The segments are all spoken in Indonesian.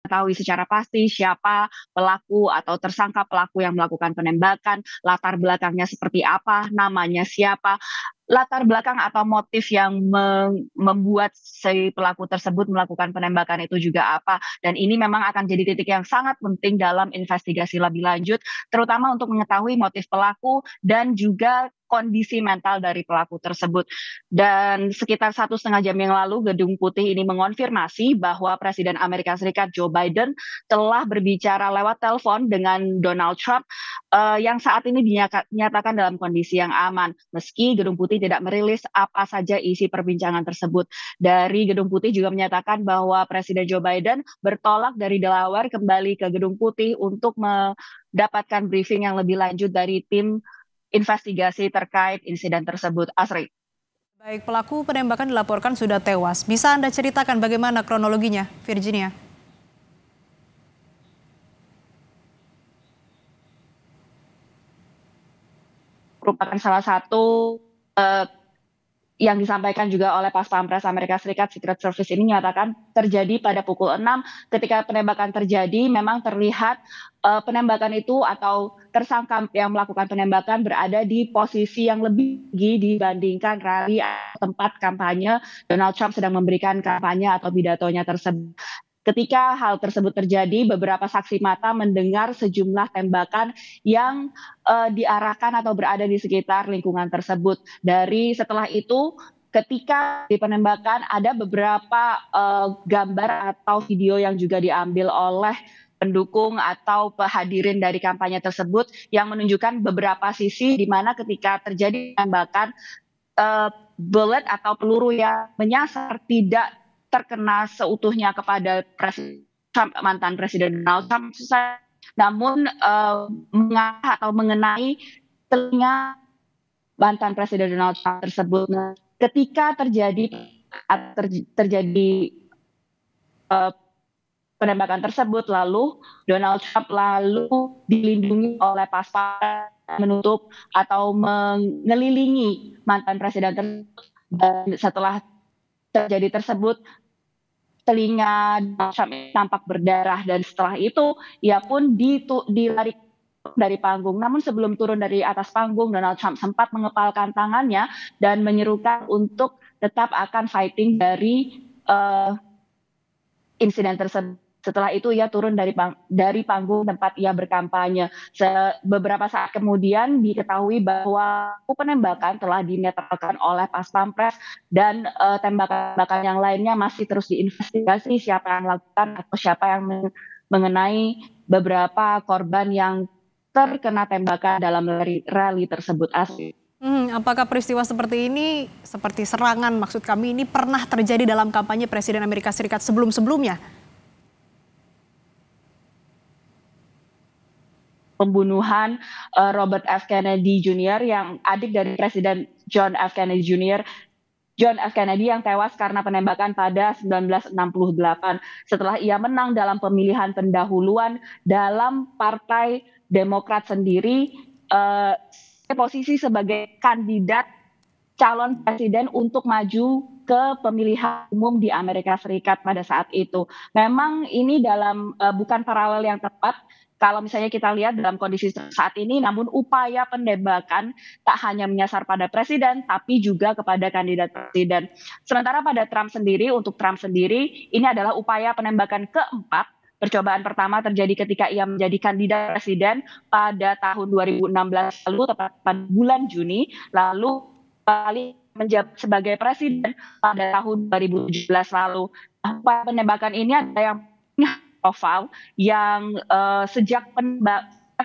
mengetahui secara pasti siapa pelaku atau tersangka pelaku yang melakukan penembakan, latar belakangnya seperti apa, namanya siapa, latar belakang atau motif yang membuat si pelaku tersebut melakukan penembakan itu juga apa. Dan ini memang akan jadi titik yang sangat penting dalam investigasi lebih lanjut, terutama untuk mengetahui motif pelaku dan juga kondisi mental dari pelaku tersebut. Dan sekitar 1,5 jam yang lalu, Gedung Putih ini mengonfirmasi bahwa Presiden Amerika Serikat Joe Biden telah berbicara lewat telepon dengan Donald Trump yang saat ini dinyatakan dalam kondisi yang aman. Meski Gedung Putih tidak merilis apa saja isi perbincangan tersebut. Dari Gedung Putih juga menyatakan bahwa Presiden Joe Biden bertolak dari Delaware kembali ke Gedung Putih untuk mendapatkan briefing yang lebih lanjut dari tim investigasi terkait insiden tersebut. Asri. Baik, pelaku penembakan dilaporkan sudah tewas. Bisa Anda ceritakan bagaimana kronologinya, Virginia? Merupakan salah satu yang disampaikan juga oleh Pas Pampres Amerika Serikat Secret Service ini menyatakan terjadi pada pukul 6 ketika penembakan terjadi memang terlihat penembakan itu atau tersangka yang melakukan penembakan berada di posisi yang lebih tinggi dibandingkan rally tempat kampanye Donald Trump sedang memberikan kampanye atau pidatonya tersebut. Ketika hal tersebut terjadi, beberapa saksi mata mendengar sejumlah tembakan yang diarahkan atau berada di sekitar lingkungan tersebut. Dari setelah itu, ketika di penembakan ada beberapa gambar atau video yang juga diambil oleh pendukung atau hadirin dari kampanye tersebut yang menunjukkan beberapa sisi di mana ketika terjadi penembakan bullet atau peluru yang menyasar tidak terkena seutuhnya kepada Trump, mantan Presiden Donald Trump, namun mengarah atau mengenai telinga mantan Presiden Donald Trump tersebut. Nah, ketika terjadi uh, penembakan tersebut, lalu Donald Trump lalu dilindungi oleh pas-pampres menutup atau mengelilingi mantan presiden tersebut. Dan setelah terjadi tersebut, telinga Donald Trump tampak berdarah dan setelah itu ia pun dilarikan dari panggung. Namun sebelum turun dari atas panggung, Donald Trump sempat mengepalkan tangannya dan menyerukan untuk tetap akan fighting dari insiden tersebut. Setelah itu ia turun dari panggung tempat ia berkampanye. Beberapa saat kemudian diketahui bahwa penembakan telah dinetralkan oleh Pas Pampres dan tembakan-tembakan yang lainnya masih terus diinvestigasi siapa yang melakukan atau siapa yang mengenai beberapa korban yang terkena tembakan dalam rally tersebut. Asli. Apakah peristiwa seperti ini, seperti serangan maksud kami ini pernah terjadi dalam kampanye Presiden Amerika Serikat sebelum-sebelumnya? Pembunuhan Robert F. Kennedy Jr. yang adik dari Presiden John F. Kennedy Jr. John F. Kennedy yang tewas karena penembakan pada 1968 setelah ia menang dalam pemilihan pendahuluan dalam Partai Demokrat sendiri posisi sebagai kandidat calon presiden untuk maju ke pemilihan umum di Amerika Serikat pada saat itu. Memang ini dalam bukan paralel yang tepat kalau misalnya kita lihat dalam kondisi saat ini, namun upaya penembakan tak hanya menyasar pada presiden, tapi juga kepada kandidat presiden. Sementara untuk Trump sendiri, ini adalah upaya penembakan keempat. Percobaan pertama terjadi ketika ia menjadi kandidat presiden pada tahun 2016 lalu, tepat pada bulan Juni, lalu kali menjabat sebagai presiden pada tahun 2017 lalu. Upaya penembakan ini ada yang profil yang sejak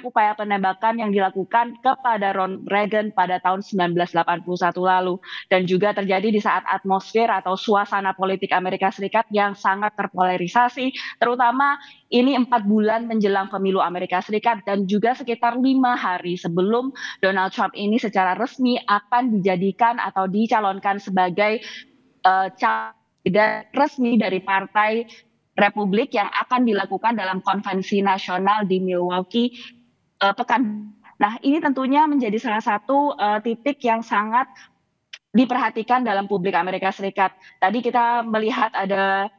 upaya penembakan yang dilakukan kepada Ronald Reagan pada tahun 1981 lalu dan juga terjadi di saat atmosfer atau suasana politik Amerika Serikat yang sangat terpolarisasi, terutama ini 4 bulan menjelang pemilu Amerika Serikat dan juga sekitar 5 hari sebelum Donald Trump ini secara resmi akan dijadikan atau dicalonkan sebagai candidat resmi dari Partai Republik yang akan dilakukan dalam konvensi nasional di Milwaukee pekan. Nah, ini tentunya menjadi salah satu titik yang sangat diperhatikan dalam publik Amerika Serikat. Tadi kita melihat ada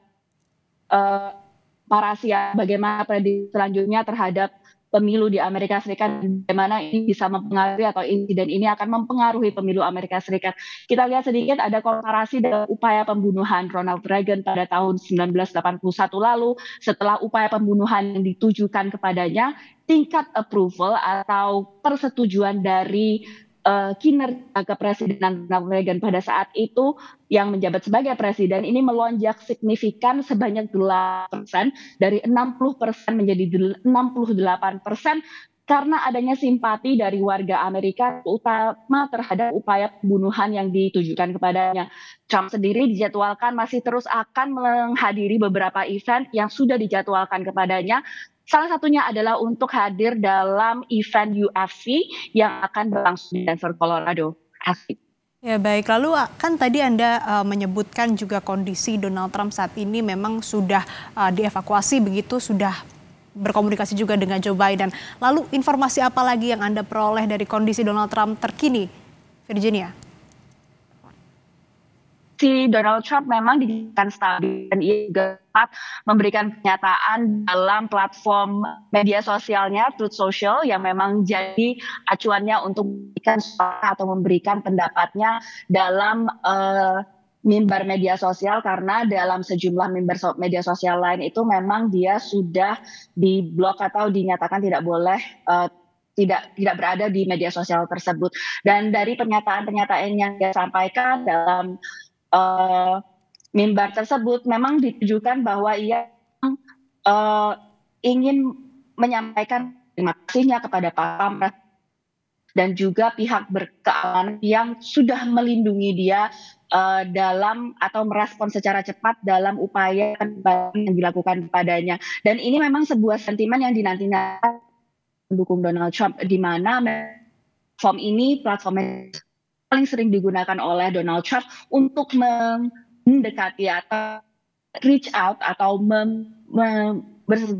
komparasi bagaimana prediksi selanjutnya terhadap pemilu di Amerika Serikat, bagaimana ini bisa mempengaruhi atau insiden ini akan mempengaruhi pemilu Amerika Serikat. Kita lihat sedikit ada komparasi dengan upaya pembunuhan Ronald Reagan pada tahun 1981 lalu. Setelah upaya pembunuhan yang ditujukan kepadanya, tingkat approval atau persetujuan dari kinerja kepresidenan Ronald Reagan pada saat itu yang menjabat sebagai presiden ini melonjak signifikan sebanyak 8%, dari 60% menjadi 68%, karena adanya simpati dari warga Amerika utama terhadap upaya pembunuhan yang ditujukan kepadanya. Trump sendiri dijadwalkan masih terus akan menghadiri beberapa event yang sudah dijadwalkan kepadanya. Salah satunya adalah untuk hadir dalam event UFC yang akan berlangsung di Denver, Colorado. Asik. Ya baik, lalu kan tadi Anda menyebutkan juga kondisi Donald Trump saat ini memang sudah dievakuasi begitu, sudah berkomunikasi juga dengan Joe Biden. Lalu informasi apa lagi yang Anda peroleh dari kondisi Donald Trump terkini, Virginia? Si Donald Trump memang dinyatakan stabil dan ia juga dapat memberikan pernyataan dalam platform media sosialnya Truth Social yang memang jadi acuannya untuk memberikan suara atau memberikan pendapatnya dalam mimbar media sosial, karena dalam sejumlah mimbar media sosial lain itu memang dia sudah diblok atau dinyatakan tidak boleh tidak berada di media sosial tersebut. Dan dari pernyataan-pernyataan yang dia sampaikan dalam mimbar tersebut memang ditujukan bahwa ia ingin menyampaikan terima kasihnya kepada para dan juga pihak berkeamanan yang sudah melindungi dia dalam atau merespon secara cepat dalam upaya yang dilakukan kepadanya. Dan ini memang sebuah sentimen yang dinanti-nanti mendukung Donald Trump, di mana platform ini paling sering digunakan oleh Donald Trump untuk mendekati atau reach out atau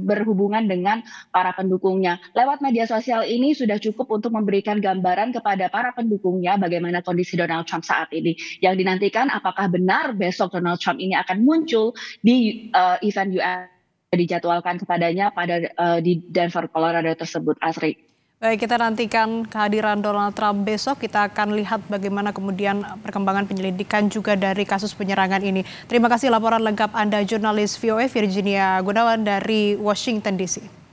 berhubungan dengan para pendukungnya. Lewat media sosial ini sudah cukup untuk memberikan gambaran kepada para pendukungnya bagaimana kondisi Donald Trump saat ini. Yang dinantikan apakah benar besok Donald Trump ini akan muncul di event US dijadwalkan kepadanya di Denver, Colorado tersebut, Asri. Baik, kita nantikan kehadiran Donald Trump besok. Kita akan lihat bagaimana kemudian perkembangan penyelidikan juga dari kasus penyerangan ini. Terima kasih laporan lengkap Anda, jurnalis VOA Virginia Gunawan dari Washington DC.